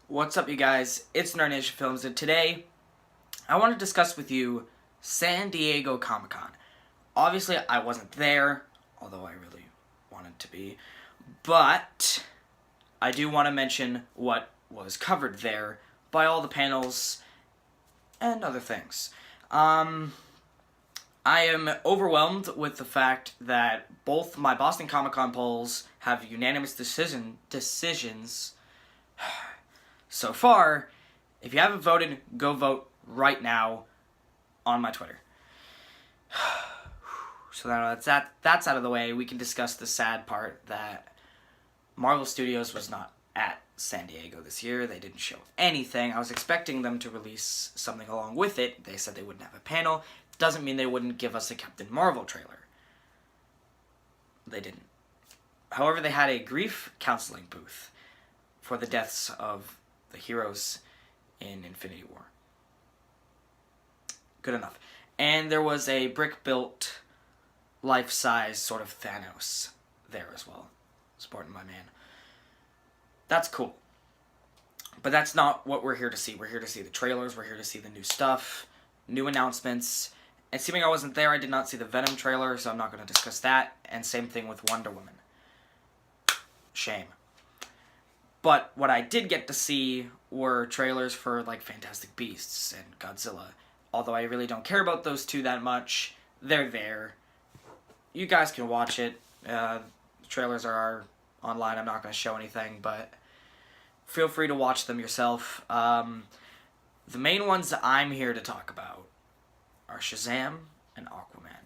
What's up, you guys? It's Nerd Nation Films, and today I want to discuss with you San Diego Comic-Con. Obviously, I wasn't there, although I really wanted to be, but I do want to mention what was covered there by all the panels and other things. I am overwhelmed with the fact that both my Boston Comic-Con polls have unanimous decisions so far. If you haven't voted, go vote right now on my Twitter. So now that's out of the way, we can discuss the sad part that Marvel Studios was not at San Diego this year. They didn't show anything. I was expecting them to release something along with it. They said they wouldn't have a panel. Doesn't mean they wouldn't give us a Captain Marvel trailer. They didn't. However, they had a grief counseling booth for the deaths of the heroes in Infinity War. Good enough. And there was a brick-built, life-size sort of Thanos there as well, sporting my man. That's cool. But that's not what we're here to see. We're here to see the trailers. We're here to see the new stuff, new announcements. And seeming I wasn't there, I did not see the Venom trailer, so I'm not going to discuss that. And same thing with Wonder Woman. Shame. But what I did get to see were trailers for, like, Fantastic Beasts and Godzilla. Although I really don't care about those two that much, they're there. You guys can watch it. The trailers are online. I'm not going to show anything, but feel free to watch them yourself. The main ones that I'm here to talk about are Shazam and Aquaman.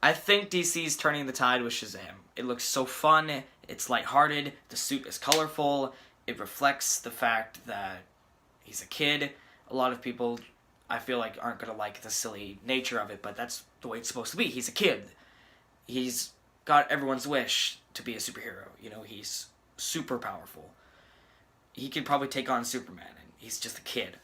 I think DC's turning the tide with Shazam. It looks so fun. It's lighthearted. The suit is colorful. It reflects the fact that he's a kid. A lot of people, I feel like, aren't going to like the silly nature of it, but that's the way it's supposed to be. He's a kid. He's got everyone's wish to be a superhero. You know, he's super powerful. He could probably take on Superman, and he's just a kid.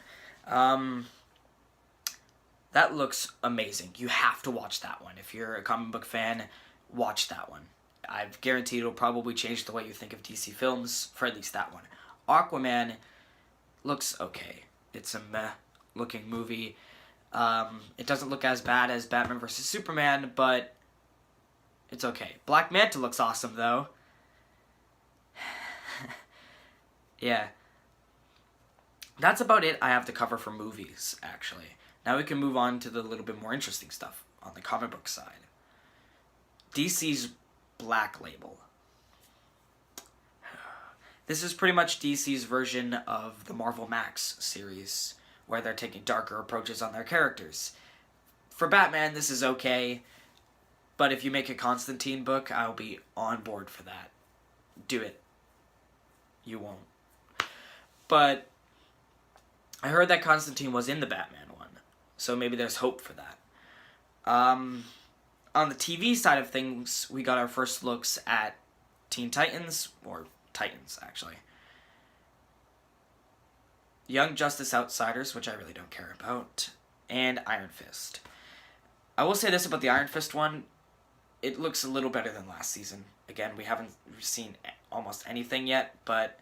That looks amazing. You have to watch that one. If you're a comic book fan, watch that one. I've guaranteed it'll probably change the way you think of DC films, for at least that one. Aquaman looks okay. It's a meh-looking movie. It doesn't look as bad as Batman vs. Superman, but it's okay. Black Manta looks awesome, though. Yeah. That's about it I have to cover for movies, actually. Now we can move on to the little bit more interesting stuff on the comic book side. DC's Black Label. This is pretty much DC's version of the Marvel Max series, where they're taking darker approaches on their characters. For Batman, this is okay, but if you make a Constantine book, I'll be on board for that. Do it. You won't. But I heard that Constantine was in the Batman one, so maybe there's hope for that. On the TV side of things, we got our first looks at Teen Titans, or Titans, actually. Young Justice Outsiders, which I really don't care about, and Iron Fist. I will say this about the Iron Fist one, it looks a little better than last season. Again, we haven't seen almost anything yet, but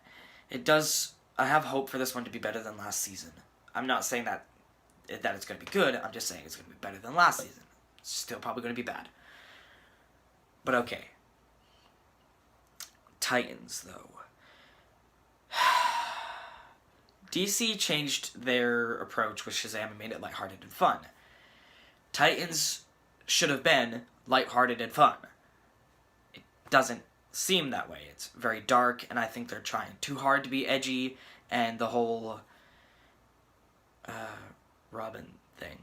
it does. I have hope for this one to be better than last season. I'm not saying that it's going to be good, I'm just saying it's going to be better than last season. It's still probably going to be bad. But okay. Titans, though. DC changed their approach with Shazam and made it lighthearted and fun. Titans should have been lighthearted and fun. It doesn't seem that way. It's very dark, and I think they're trying too hard to be edgy, and the whole Robin thing.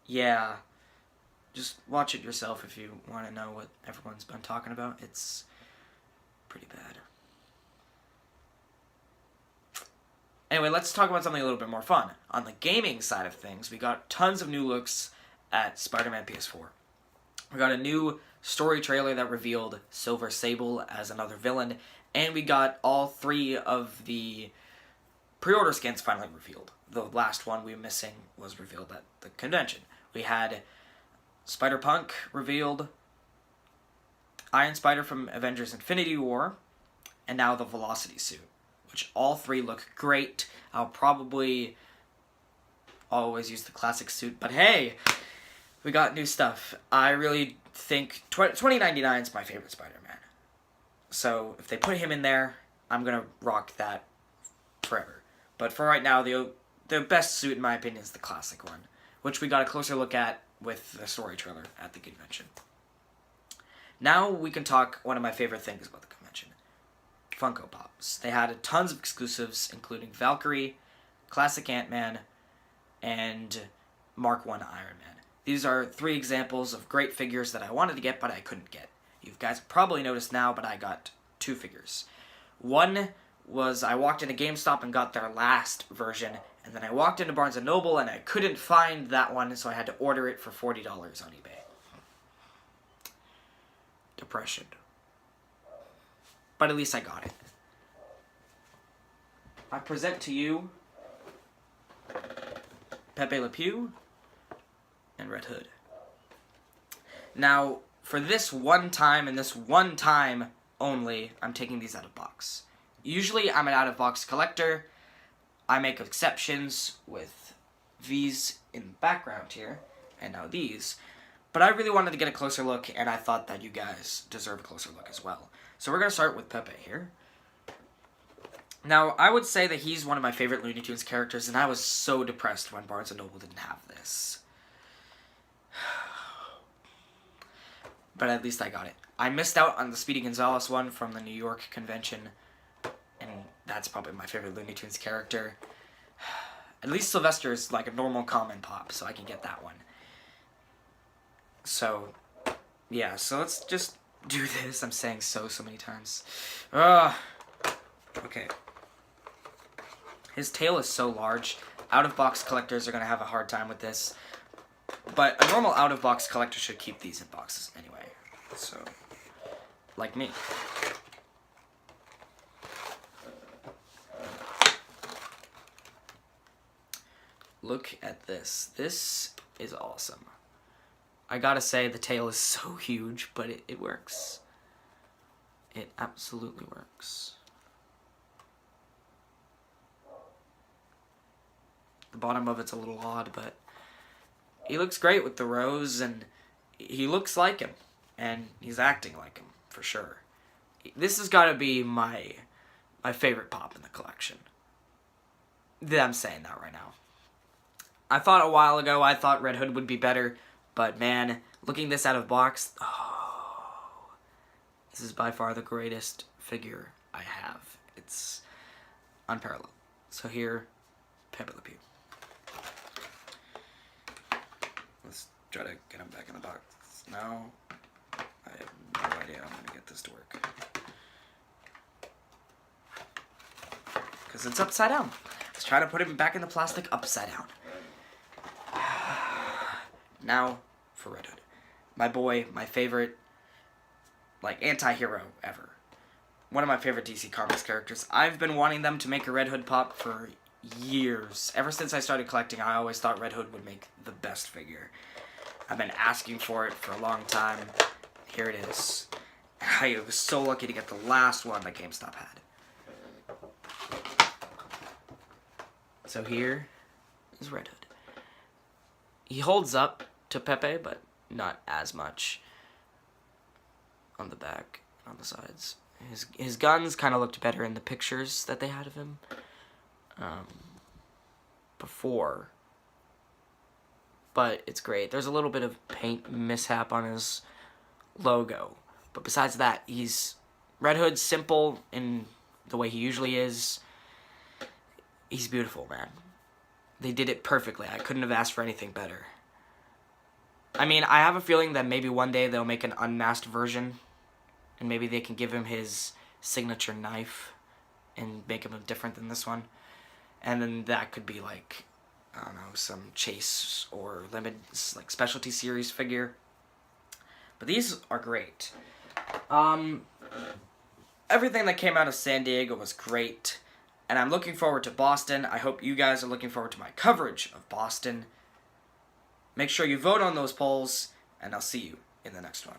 Yeah. Just watch it yourself if you want to know what everyone's been talking about. It's pretty bad. Anyway, let's talk about something a little bit more fun. On the gaming side of things, we got tons of new looks at Spider-Man PS4. We got a new story trailer that revealed Silver Sable as another villain, and we got all three of the pre-order skins finally revealed. The last one we were missing was revealed at the convention. We had Spider-Punk revealed, Iron Spider from Avengers Infinity War, and now the Velocity suit, which all three look great. I'll probably always use the classic suit, but hey, we got new stuff. I really think 2099 is my favorite Spider-Man. So if they put him in there, I'm going to rock that forever. But for right now, the best suit, in my opinion, is the classic one, which we got a closer look at with the story trailer at the convention. Now we can talk one of my favorite things about the convention. Funko Pops. They had tons of exclusives, including Valkyrie, Classic Ant-Man, and Mark I Iron Man. These are 3 examples of great figures that I wanted to get, but I couldn't get. You guys probably noticed now, but I got 2 figures. One was I walked into GameStop and got their last version, and then I walked into Barnes & Noble and I couldn't find that one, so I had to order it for $40 on eBay. Depression. But at least I got it. I present to you Pepe Le Pew and Red Hood. Now, for this one time and this one time only, I'm taking these out of box. Usually, I'm an out-of-box collector. I make exceptions with these in the background here, and now these. But I really wanted to get a closer look, and I thought that you guys deserve a closer look as well. So we're going to start with Pepe here. Now, I would say that he's one of my favorite Looney Tunes characters, and I was so depressed when Barnes & Noble didn't have this. But at least I got it. I missed out on the Speedy Gonzales one from the New York convention, and that's probably my favorite Looney Tunes character. At least Sylvester is like a normal common pop, so I can get that one. So, yeah, so let's just do this. I'm saying so many times. Okay. His tail is so large. Out-of-box collectors are going to have a hard time with this. But a normal out-of-box collector should keep these in boxes anyway. So, like me. Look at this. This is awesome. I gotta say, the tail is so huge, but it works. It absolutely works. The bottom of it's a little odd, but he looks great with the rose, and he looks like him, and he's acting like him, for sure. This has got to be my favorite pop in the collection. I'm saying that right now. I thought a while ago, I thought Red Hood would be better, but man, looking this out of box, this is by far the greatest figure I have. It's unparalleled. So here, Pepe Le Pew. Let's try to get him back in the box. No, I have no idea how I'm going to get this to work. Because it's upside down. Let's try to put him back in the plastic upside down. Now, for Red Hood. My boy, my favorite, like, anti-hero ever. One of my favorite DC Comics characters. I've been wanting them to make a Red Hood pop for years. Ever since I started collecting, I always thought Red Hood would make the best figure. I've been asking for it for a long time. Here it is. I was so lucky to get the last one that GameStop had. So here is Red Hood. He holds up to Pepe, but not as much on the back and on the sides. His guns kind of looked better in the pictures that they had of him before. But it's great. There's a little bit of paint mishap on his logo. But besides that, Red Hood's simple in the way he usually is. He's beautiful, man. They did it perfectly. I couldn't have asked for anything better. I mean, I have a feeling that maybe one day they'll make an unmasked version, and maybe they can give him his signature knife and make him different than this one. And then that could be like, I don't know, some Chase or limited, like, specialty series figure. But these are great. Everything that came out of San Diego was great. And I'm looking forward to Boston. I hope you guys are looking forward to my coverage of Boston. Make sure you vote on those polls, and I'll see you in the next one.